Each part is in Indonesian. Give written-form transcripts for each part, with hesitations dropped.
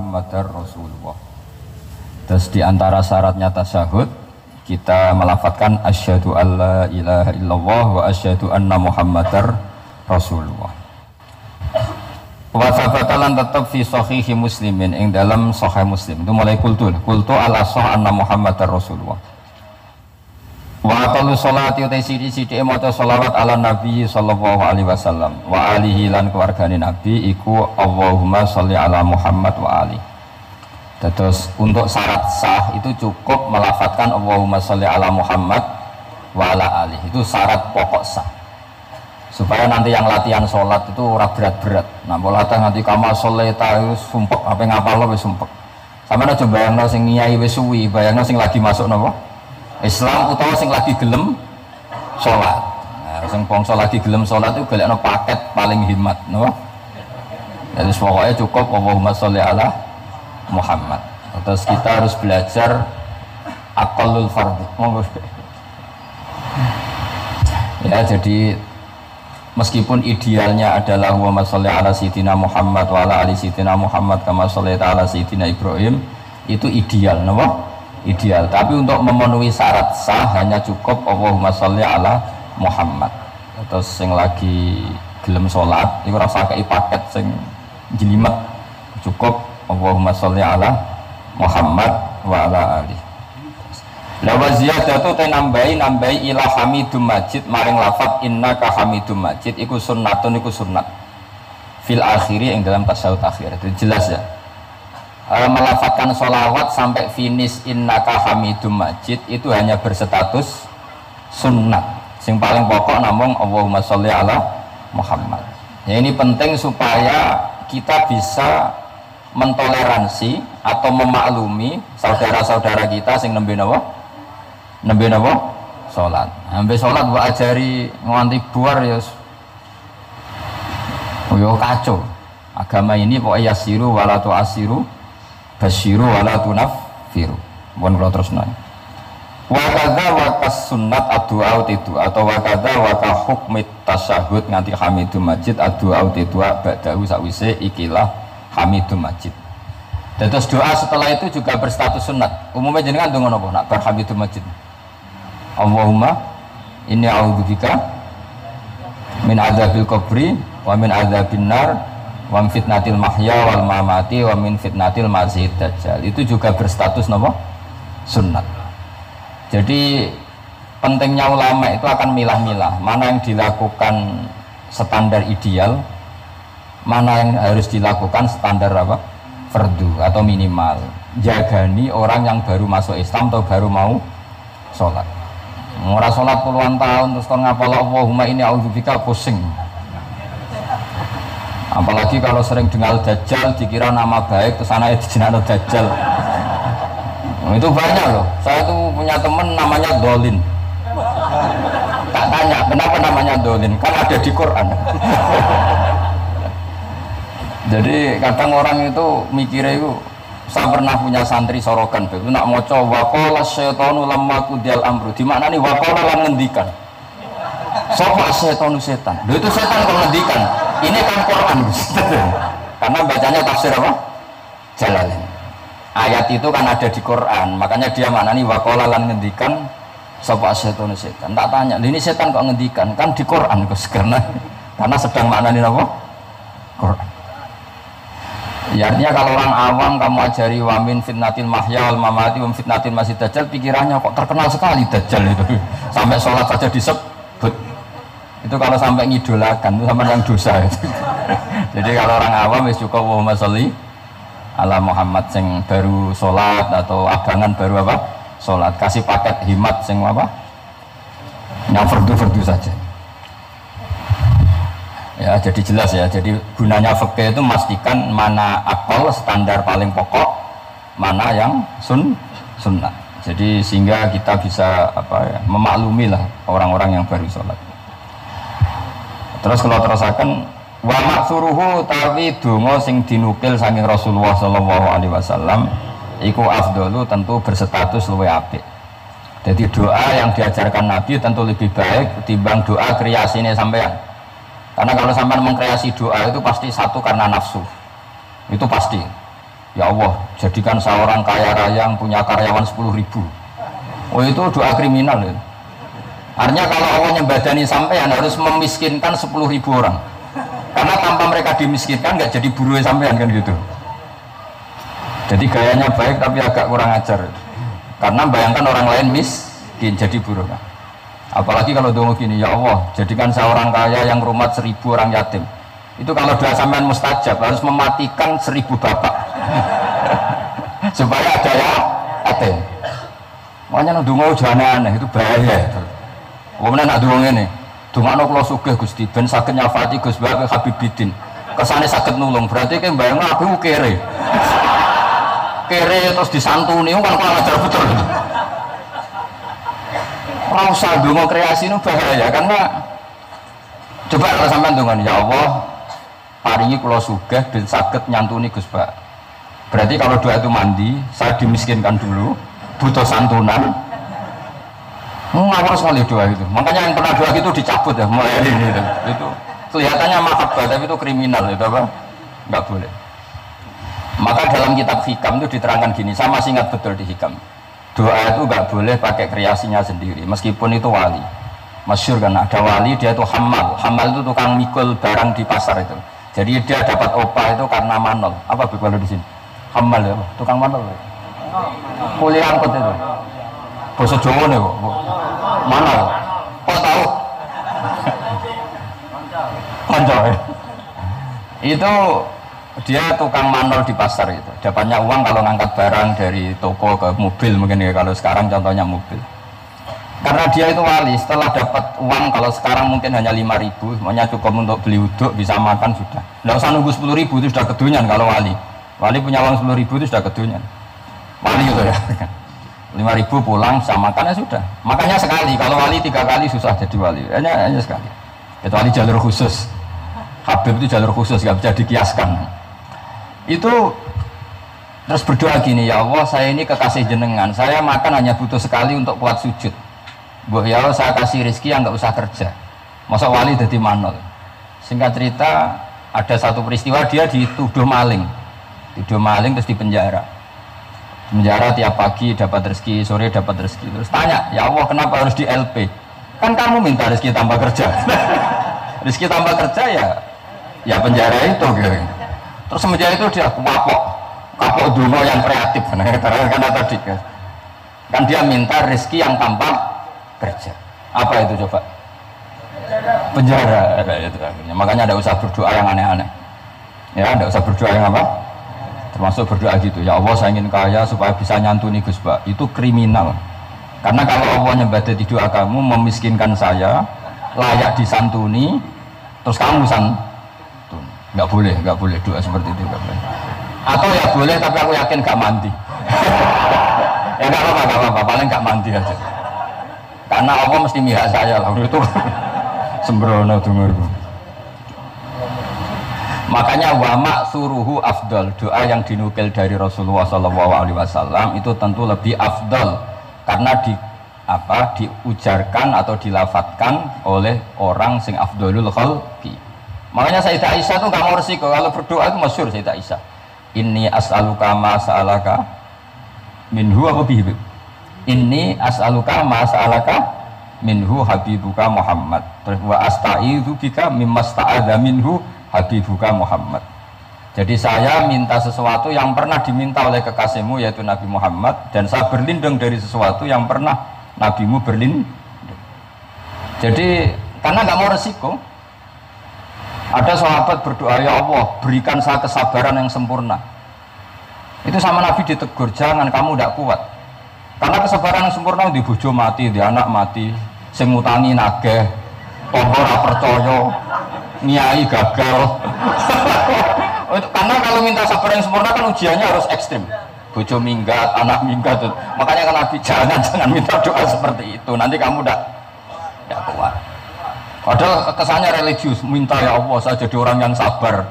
Muhammadar Rasulullah. Terus di antara syaratnya tasyahud kita melafatkan asyhadu alla ilaha illallah wa asyhadu anna Muhammadar Rasulullah. Wa sabatalan tetap fi sahihi muslimin ing dalam sahih Muslim itu mulai kultu ala sah anna Muhammadar Rasulullah. Wa atalu sholati utai sidi-sidi maca sholawat ala Nabi sallallahu alaihi wasallam wa alihi lan keluargane Nabi iku Allahumma sholli ala Muhammad wa alihi. Terus untuk syarat sah itu cukup melafatkan Allahumma sholli ala Muhammad wa ala alihi. Itu syarat pokok sah. Supaya nanti yang latihan sholat itu ora berat-berat. Nah, kalau nanti kamu sholeta itu sumpek, apa ngapal lo wis sumpek. Sama aja bayangno sing nyai wis suwi, bayangno sing lagi masuk napa? Islam utawa sing lagi gelem sholat. Nah, sing bangsa lagi gelem sholat itu golekno paket paling hemat, napa? Jadi pokoknya cukup Allahumma sholli ala Muhammad. Terus kita harus belajar aqallul fardhu. Ya, jadi meskipun idealnya adalah Allahumma sholli ala sayyidina Muhammad wa ala ali sayyidina Muhammad kama shallaita ala sayyidina Ibrahim, itu ideal, napa? Ideal. Tapi untuk memenuhi syarat sah hanya cukup Allahumma sholli ala Muhammad. Terus sing lagi gelem salat iku rasa kei paket sing jelimet, cukup Allahumma sholli ala Muhammad wa ala ali. La wa ziyadatu ta nambahi ila hamidum majid maring lafaz innaka hamidum majid iku sunnatun, iku sunnat fil akhiri yang dalam tasyahud akhir. Itu jelas ya. Melafatkan sholawat sampai finish innaka hamidum majid itu hanya berstatus sunnat. Sing paling pokok namung Allahumma sholli ala Muhammad. Ya, ini penting supaya kita bisa mentoleransi atau memaklumi saudara-saudara kita sing nembe napa salat. Nembe salat mbok ajari nganti buar ya yo kacau. Agama ini pokoknya yasiru wala tu'asiru basyiru wala tunaffiru. Mohon kula terusno. Wa kadza wa kas sunnat addu'a tidu atau wa kadza wa ka hukmit tasyahud nganti hamidum majid addu'a tidu ba'dahu sakwise ikilah hamidum majid. Dan terus doa setelah itu juga berstatus sunnat. Umumnya jenengan donga napa nak bar hamidum majid? Allahumma inni a'udzubika min adzabil qabri wa min adzabin nar wa min fitnatil mahya wal mamati wa min fitnatil masiihid dajjal. Itu juga berstatus napa? Sunnat. Jadi pentingnya ulama itu akan milah-milah mana yang dilakukan standar ideal, mana yang harus dilakukan standar apa? Fardu atau minimal. Jagani orang yang baru masuk Islam atau baru mau sholat. Ora sholat puluhan tahun terus kon ngapal Allahumma inni a'udzubika pusing. Apalagi kalau sering dengar Dajjal dikira nama baik terus anaknya dijenakno Dajjal. Itu banyak loh. Saya tuh punya temen namanya Dolin. Tak tanya kenapa namanya Dolin, kan ada di Quran. Jadi kadang orang itu mikirnya itu, saya pernah punya santri sorokan, itu nak moco waqala syaitanu lamma qudiyal amru. Di mana nih waqala lan ngendikan. Sapa syaitanu setan. Lho itu setan kok ngendikan. Ini kan Quran. Karena bacanya tafsir apa? Jalalain. Ayat itu kan ada di Quran, makanya dia maknani waqala lan ngendikan sapa syaitanu setan. Tak tanya, ini setan kok ngendikan? Kan di Quran Gus, karena sedang maknani apa? Quran. Ya, artinya kalau orang awam kamu ajari wamin fitnatil mahya wal mamati wa fitnatil masih dajjal, pikirannya kok terkenal sekali dajjal itu. Sampai sholat saja disebut. Itu kalau sampai ngidolakan itu sama yang dosa itu. Jadi kalau orang awam wis cukup Allahumma sholli ala Muhammad sing baru sholat atau abangan baru apa? Sholat, kasih paket himat sing apa? Yang fardu-fardu saja. Ya, jadi jelas ya. Jadi gunanya fikih itu memastikan mana akal standar paling pokok, mana yang sunnah. Jadi sehingga kita bisa apa ya, memaklumi lah orang-orang yang baru sholat. Terus kalau terusakan wa maksuruhu tawi donga sing dinukil saking Rasulullah sallallahu alaihi wasallam iku afdalu tentu berstatus luwih apik. Jadi doa yang diajarkan Nabi tentu lebih baik ketimbang doa kreasine sampean. Karena kalau sampai mengkreasi doa itu pasti satu karena nafsu, itu pasti. Ya Allah, jadikan saya orang kaya raya yang punya karyawan 10.000. Oh itu doa kriminal ya. Artinya kalau Allah nyembadani sampean harus memiskinkan 10.000 orang. Karena tanpa mereka dimiskinkan nggak jadi buruh sampean kan gitu. Jadi gayanya baik tapi agak kurang ajar. Karena bayangkan orang lain miskin jadi buruh. Kan? Apalagi kalau dongo gini, ya Allah, jadikan saya orang kaya yang rumah 1.000 orang yatim. Itu kalau doa sampean mustajab harus mematikan 1.000 bapak supaya ada ya yatim. Makanya dongo jangan aneh, itu bahaya. Kemudian nak dongo ini, dongakno kula sugih Gusti ben saged nyafati Gus Bapak Habibidin. Kesane saged nulung, berarti kan bayangno aku kere. Kere terus disantuni kan kurang ajar betul. Ora usah donga kreasi itu bahaya karena coba kalau sampean dongan ya Allah paringi kula sugih ben saged nyantuni Gus Bak. Berarti kalau doa itu mandi, saya dimiskinkan dulu, butuh santunan. Ngawur sekali doa itu. Makanya yang pernah doa itu dicabut ya mulai hari ini. Itu kelihatannya mahabbah tapi itu kriminal itu apa? Enggak boleh. Maka dalam kitab Hikam itu diterangkan gini, saya masih ingat betul di Hikam. Doa itu nggak boleh pakai kreasinya sendiri, meskipun itu wali. Masyhur kan ada wali dia itu hamal. Hamal itu tukang mikul barang di pasar itu. Jadi dia dapat opah itu karena manol. Apa kalau di sini? Hamal ya, tukang manol. Kuliah angkut itu. Basa Jawa nih kok. Manol. Kok tahu? Kanca. Itu dia tukang manol di pasar itu, dapatnya uang kalau ngangkat barang dari toko ke mobil mungkin ya, kalau sekarang contohnya mobil. Karena dia itu wali, setelah dapat uang kalau sekarang mungkin hanya 5.000, makanya cukup untuk beli uduk, bisa makan sudah. Nggak usah nunggu 10.000 itu sudah kedunyan kalau wali. Wali punya uang 10.000 itu sudah kedunyan. Wali itu ya. 5.000 pulang bisa makan ya sudah. Makanya sekali, kalau wali 3 kali susah jadi wali. Hanya sekali. Kecuali jalur khusus. Habib itu jalur khusus, nggak bisa dikiaskan. Itu terus berdoa gini, ya Allah saya ini kekasih jenengan, saya makan hanya butuh sekali untuk kuat sujud. Ya Allah saya kasih rezeki yang nggak usah kerja. Masa wali jadi manol. Singkat cerita ada satu peristiwa dia dituduh maling terus di penjara tiap pagi dapat rezeki, sore dapat rezeki. Terus tanya, ya Allah kenapa harus di LP? Kan kamu minta rezeki tanpa kerja. Rezeki tanpa kerja ya penjara itu gitu. Terus semenjak itu dia kapok dungo yang kreatif karena tadi kan dia minta rezeki yang tanpa kerja. Apa itu coba? Penjara. Itu akhirnya. Makanya tidak usah berdoa yang aneh-aneh. Ya, tidak usah berdoa yang apa? Termasuk berdoa gitu. Ya Allah saya ingin kaya supaya bisa nyantuni Gus Bak. Itu kriminal. Karena kalau Allah nyembadani doa kamu memiskinkan saya, layak disantuni, terus kamu santun. Nggak boleh doa seperti itu, nggak boleh. Atau ya boleh tapi aku yakin nggak mandi. Ya nggak apa-apa, paling nggak mandi aja. Karena Allah mesti mihak saya lah itu sembrono dengarku. Makanya wama suruhu afdal, doa yang dinukil dari Rasulullah SAW itu tentu lebih afdal karena diujarkan atau dilafatkan oleh orang sing afdalul khalqi. Makanya Sayyidah Aisyah itu nggak mau resiko kalau berdoa itu masyhur Sayyidah Aisyah. Inni as'aluka ma sa'alaka minhu apa bihi? Inni as'aluka ma sa'alaka minhu habibuka Muhammad. Terus wa asta'idzu bika mimma sta'adza minhu habibuka Muhammad. Jadi saya minta sesuatu yang pernah diminta oleh kekasihmu yaitu Nabi Muhammad, dan saya berlindung dari sesuatu yang pernah nabimu berlindung. Jadi karena nggak mau resiko. Ada sahabat berdoa, ya Allah berikan saya kesabaran yang sempurna. Itu sama Nabi ditegur, jangan, kamu tidak kuat. Karena kesabaran yang sempurna di bojo mati, di anak mati, sing ngutangi nageh, tonggo ora percaya, nyai gagal. Karena kalau minta sabar yang sempurna kan ujiannya harus ekstrim. Bojo minggat, anak minggat. Makanya kan Nabi jangan minta doa seperti itu. Nanti kamu tidak kuat. Padahal kesannya religius, minta ya Allah saya jadi orang yang sabar.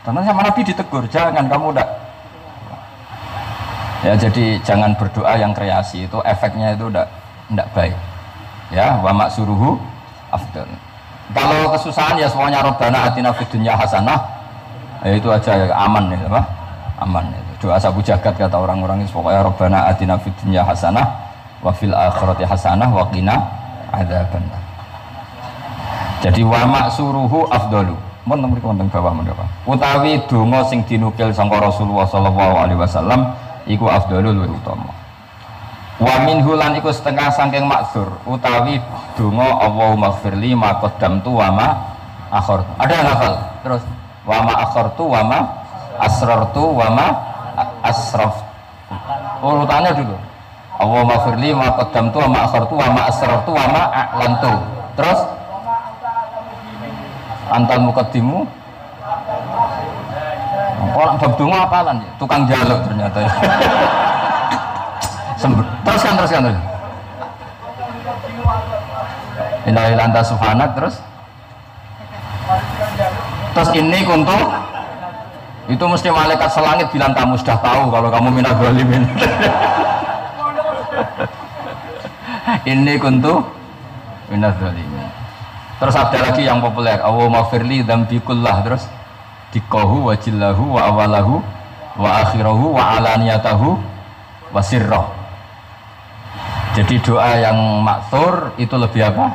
Karena sama Nabi ditegur, jangan kamu tidak. Ya jadi jangan berdoa yang kreasi, itu efeknya itu tidak baik. Ya, wa maksuruhu afdal. Kalau kesusahan ya semuanya Rabbana atina fid dunya hasanah. Ya itu aja ya, aman ya, apa? Aman itu. doa sapu jagat kata orang-orang itu pokoknya Rabbana atina fid dunya hasanah wa fil akhirati hasanah wa qina adzabannar. Jadi wa maksuruhu afdalu. Mun mriki wonten bawah menapa? Utawi donga sing dinukil sangka Rasulullah sallallahu alaihi wasallam iku afdalu luwih utama. Wa minhu lan iku setengah saking maksur utawi donga Allahumma ighfirli ma qaddamtu wa ma akhartu. Ada yang hafal? Terus wa ma akhartu wa ma asrartu wa ma asraf. Urutannya dulu. Allahumma ighfirli ma qaddamtu wa ma akhartu wa ma asrartu wa ma a'lantu. Terus antal muqaddimu. Orang bab donga apalan ya? Tukang jaluk ternyata. Teruskan. Innalillahi wa inna subhanak terus ini kuntu itu mesti malaikat selangit bilang kamu sudah tahu kalau kamu minal zalimin. Ini kuntu minal zalimin. Terus ada lagi yang populer, Allahumma firli dzambi kullah, terus dikahu wa jillahu wa awalahu wa akhirahu wa alaniyatahu wa sirrah. Jadi doa yang maksur itu lebih apa?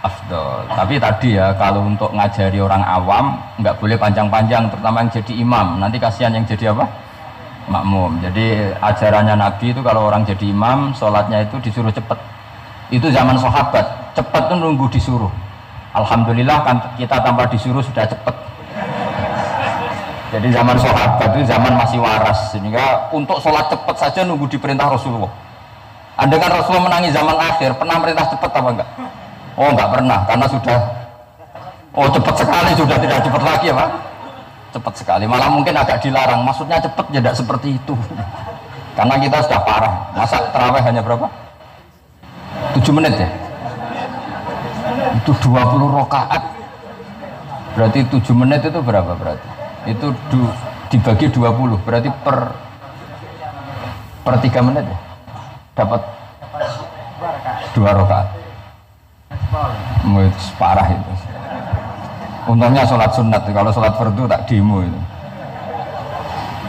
Afdol. Tapi tadi ya kalau untuk ngajari orang awam nggak boleh panjang-panjang, terutama yang jadi imam. Nanti kasihan yang jadi apa? Makmum. Jadi ajarannya Nabi itu kalau orang jadi imam, sholatnya itu disuruh cepat. Itu zaman sahabat, cepat itu nunggu disuruh. Alhamdulillah kan kita tanpa disuruh sudah cepat. Jadi zaman sahabat itu zaman masih waras, sehingga untuk sholat cepat saja nunggu diperintah Rasulullah. Anda kan Rasulullah menangi zaman akhir, pernah perintah cepat apa enggak? Oh enggak pernah, karena sudah cepat sekali, sudah tidak cepat lagi ya Pak. Cepat sekali, malah mungkin agak dilarang. Maksudnya cepat ya tidak seperti itu. Karena kita sudah parah. Masa tarawih hanya berapa? 7 menit ya? Itu 20 rakaat. Berarti 7 menit itu berapa berarti? Itu dibagi 20, berarti per 3 menit ya? Dapat 2 rakaat. Itu parah itu. Untungnya sholat sunat, kalau sholat fardu tak demo itu.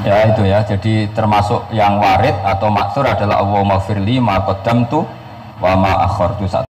Ya itu ya, jadi termasuk yang warid atau maksur adalah Allahumma firli ma qaddamtu wa ma akhartu.